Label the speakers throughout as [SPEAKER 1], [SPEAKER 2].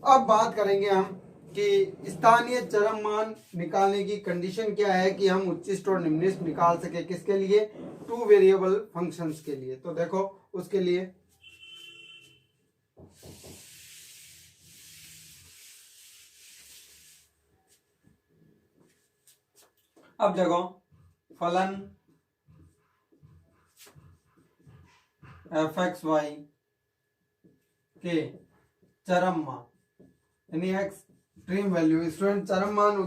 [SPEAKER 1] अब बात करेंगे हम कि स्थानीय चरम मान निकालने की कंडीशन क्या है कि हम उच्चिष्ट और निम्निष्ट निकाल सके, किसके लिए, टू वेरिएबल फंक्शंस के लिए। तो देखो उसके लिए अब देखो फलन fxy के चरम मान यानी एक्सट्रीम वैल्यू, स्टूडेंट चरम मान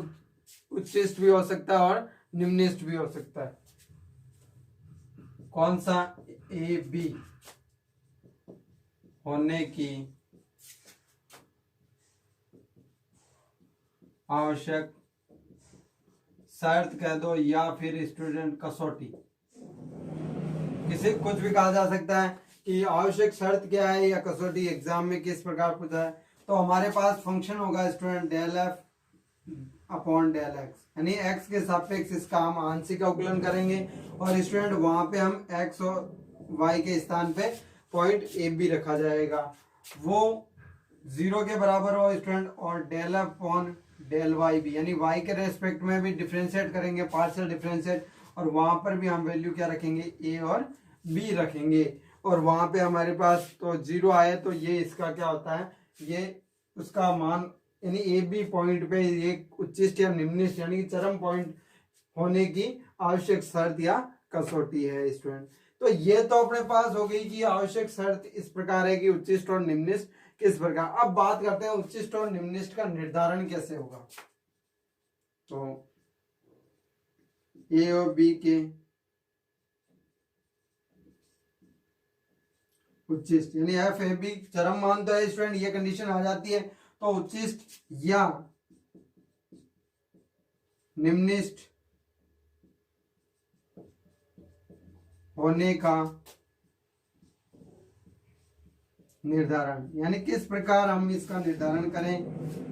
[SPEAKER 1] उच्चिष्ट भी हो सकता है और निम्निष्ट भी हो सकता है। कौन सा, ए बी होने की आवश्यक शर्त कह दो या फिर स्टूडेंट कसौटी, किसी कुछ भी कहा जा सकता है कि आवश्यक शर्त क्या है या कसौटी एग्जाम में किस प्रकार पूछा है। तो हमारे पास फंक्शन होगा student del f upon del x, यानी एक्स के सापेक्ष इसका हम आंशिक अवकलन करेंगे और स्टूडेंट वहां पे हम एक्स और वाई के स्थान पे पॉइंट ए बी रखा जाएगा, वो 0 के बराबर हो स्टूडेंट, और del f upon del y भी, यानी वाई के रेस्पेक्ट में भी डिफरेंशिएट करेंगे, पार्शियल डिफरेंशिएट, और वहां पर भी हम वैल्यू क्या रखेंगे, ए और बी रखेंगे, और वहां पे हमारे पास तो 0 आए तो ये इसका क्या होता है, ये उसका मान, यानी ए बी पॉइंट पे ये उच्चिष्ट या निम्निष्ट यानी कि चरम पॉइंट होने की आवश्यक शर्त या कसौटी है स्टूडेंट। तो ये तो अपने पास हो गई कि आवश्यक शर्त इस प्रकार है कि उच्चिष्ट और निम्निष्ट किस प्रकार। अब बात करते हैं उच्चिष्ट और निम्निष्ट का निर्धारण कैसे होगा। तो ए और बी के उच्चिष्ट यानी एफ ए बी चरम मान तो है स्टूडेंट, ये कंडीशन आ जाती है, तो उच्चिष्ट या निम्निष्ट होने का निर्धारण, यानी किस प्रकार हम इसका निर्धारण करें।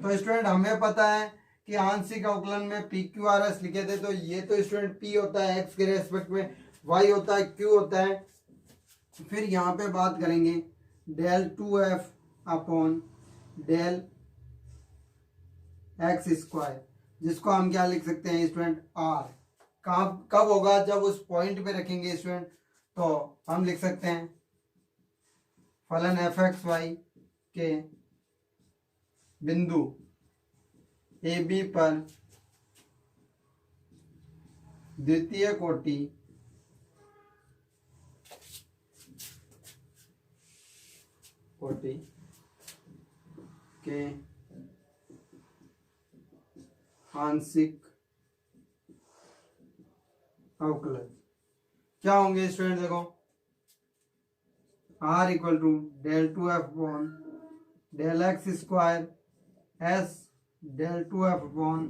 [SPEAKER 1] तो स्टूडेंट हमें पता है कि आंशिक अवकलन में पी क्यू आर एस लिखे थे, तो ये तो स्टूडेंट पी होता है एक्स के रेस्पेक्ट में, वाई होता है, क्यू होता है, फिर यहाँ पे बात करेंगे del 2f upon del x square, जिसको हम क्या लिख सकते हैं स्टूडेंट, आर। कब होगा, जब उस पॉइंट पे रखेंगे स्टूडेंट, तो हम लिख सकते हैं फलन एफ एक्स वाई के बिंदु ए बी पर द्वितीय कोटि के आंशिक अवकलन क्या होंगे स्टूडेंट, देखो r equal to del 2f upon del x square s del 2f upon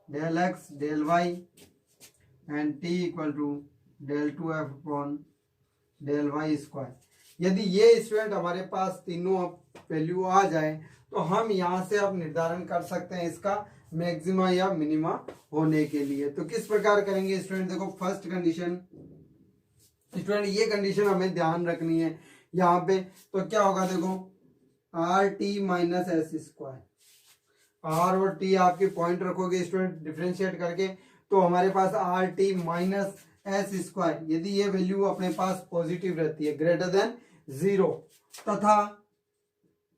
[SPEAKER 1] del x del y and t equal to del 2f upon del y square. यदि ये स्टूडेंट हमारे पास तीनों वैल्यू आ जाए तो हम यहाँ से अब निर्धारण कर सकते हैं इसका मैक्सिमा या मिनिमा होने के लिए। तो किस प्रकार करेंगे स्टूडेंट, देखो फर्स्ट कंडीशन स्टूडेंट, ये कंडीशन हमें ध्यान रखनी है यहाँ पे। तो क्या होगा, देखो R T minus S square, R और टी आपके पॉइंट रखोगे स्टूडेंट डिफरेंशिएट करके, तो हमारे पास R T minus S square, यदि ये वैल्यू अपने पास पॉजिटिव रहती है ग्रेटर देन 0, तथा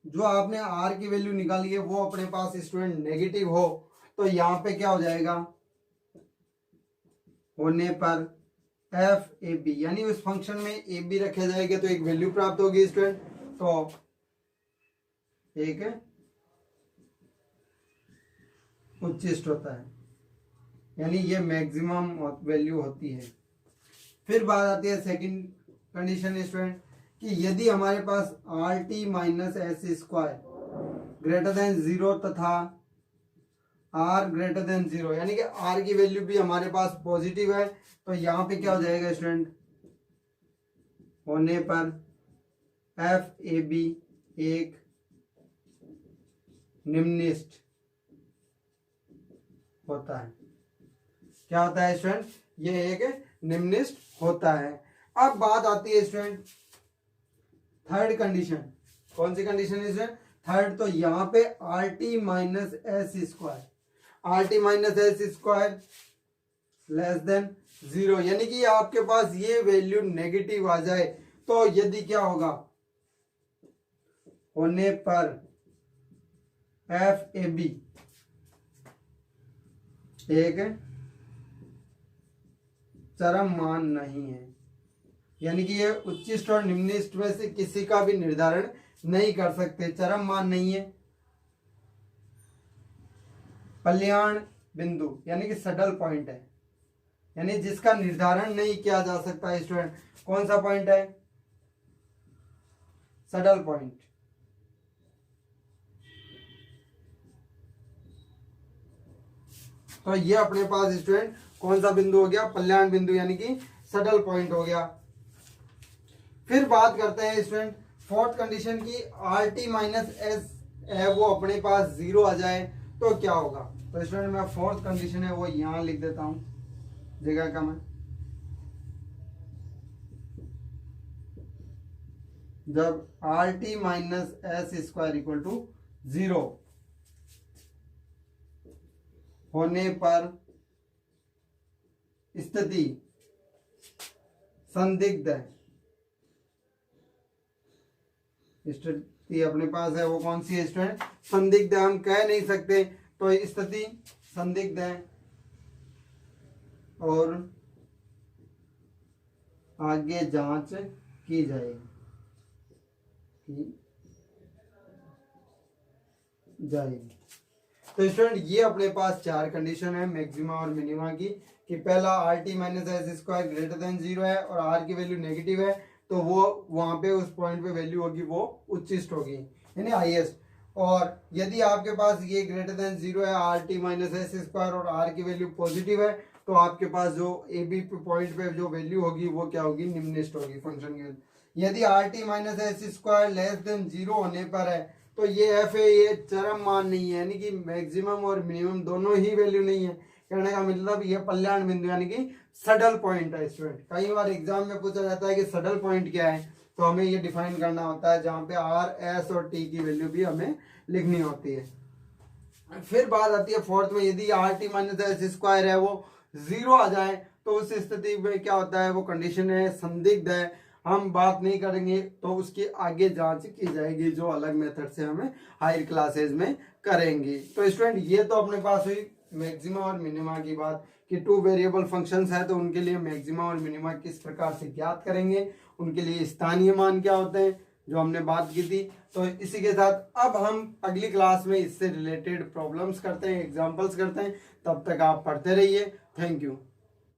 [SPEAKER 1] जो आपने आर की वैल्यू निकाली है वो अपने पास स्टूडेंट नेगेटिव हो, तो यहाँ पे क्या हो जाएगा, होने पर एफ ए बी, यानी उस फंक्शन में ए बी रखे जाएंगे तो एक वैल्यू प्राप्त होगी स्टूडेंट, तो एक उच्चिष्ट होता है, यानी ये मैक्सिमम वैल्यू होती है। फिर बात आती है सेकंड कंडीशन स्टूडेंट कि यदि हमारे पास R T minus S square greater than 0 तथा आर ग्रेटर देन 0, यानी कि आर की वैल्यू भी हमारे पास पॉजिटिव है, तो यहाँ पे क्या हो जाएगा स्टूडेंट, होने पर एफ ए बी एक निम्निष्ट होता है। क्या होता है स्टूडेंट, ये एक निम्निष्ट होता है। अब बात आती है स्टूडेंट थर्ड कंडीशन, कौन सी कंडीशन है स्टूडेंट, थर्ड, तो यहाँ पे R T minus S square, R T minus S square less than 0, यानी कि आपके पास ये वैल्यू नेगेटिव आ जाए तो यदि क्या होगा, होने पर एफ ए बी एक चरम मान नहीं है, यानी कि ये उच्चिष्ट और निम्निष्ट में से किसी का भी निर्धारण नहीं कर सकते, चरम मान नहीं है। कल्याण बिंदु यानी कि सडल पॉइंट है, यानी जिसका निर्धारण नहीं किया जा सकता है स्टूडेंट, कौन सा पॉइंट है, सडल पॉइंट। तो ये अपने पास स्टूडेंट कौन सा बिंदु हो गया, कल्याण बिंदु यानी कि सडल पॉइंट हो गया। फिर बात करते हैं स्टूडेंट फोर्थ कंडीशन की, आर टी माइनस एस है वो अपने पास 0 आ जाए तो क्या होगा। तो स्टूडेंट मैं फोर्थ कंडीशन है वो यहां लिख देता हूं, जगह कम है। जब r T minus S square equal to 0 होने पर स्थिति संदिग्ध है, स्थिति अपने पास है वो कौन सी है स्टूडेंट, संदिग्ध है, हम कह नहीं सकते, तो स्थिति संदिग्ध है और आगे जांच की जाएगी तो स्टूडेंट ये अपने पास 4 कंडीशन है मैक्सिमा और मिनिमा की, कि पहला R T minus S square greater than 0 है और आर की वैल्यू नेगेटिव है, तो वो वहां पे उस पॉइंट पे वैल्यू होगी वो उच्चिष्ट होगी यानी हाईएस्ट। और यदि आपके पास ये ग्रेटर देन 0 है, R T minus S square और आर की वैल्यू पॉजिटिव है, तो आपके पास जो ए बी पॉइंट पे जो वैल्यू होगी वो क्या होगी, निम्नलिखित होगी फंक्शन की। यदि R T minus S square less than 0 होने पर है तो ये एफ है ये चरम मान नहीं है, यानी कि मैक्सिमम और मिनिमम दोनों ही वैल्यू नहीं है। कहने का मतलब ये कल्याण बिंदु यानी कि सडल पॉइंट है स्टूडेंट। कई बार एग्जाम में पूछा जाता है कि सडल पॉइंट क्या है, तो हमें ये डिफाइन करना होता है, जहां पे आर एस और टी की वैल्यू भी हमें लिखनी होती है। फिर बात आती है फोर्थ में, यदि R T minus S square है वो 0 आ जाए तो उस स्थिति में क्या होता है, वो कंडीशन है संदिग्ध है, हम बात नहीं करेंगे, तो उसकी आगे जांच की जाएगी जो अलग मेथड से हमें हायर क्लासेस में करेंगे। तो स्टूडेंट ये तो अपने पास हुई मैक्सिमा और मिनिमा की बात, कि 2 वेरिएबल फंक्शंस है तो उनके लिए मैक्सिमा और मिनिमा किस प्रकार से ज्ञात करेंगे, उनके लिए स्थानीय मान क्या होते हैं जो हमने बात की थी। तो इसी के साथ अब हम अगली क्लास में इससे रिलेटेड प्रॉब्लम्स करते हैं, एग्जांपल्स करते हैं, तब तक आप पढ़ते रहिए। Thank you.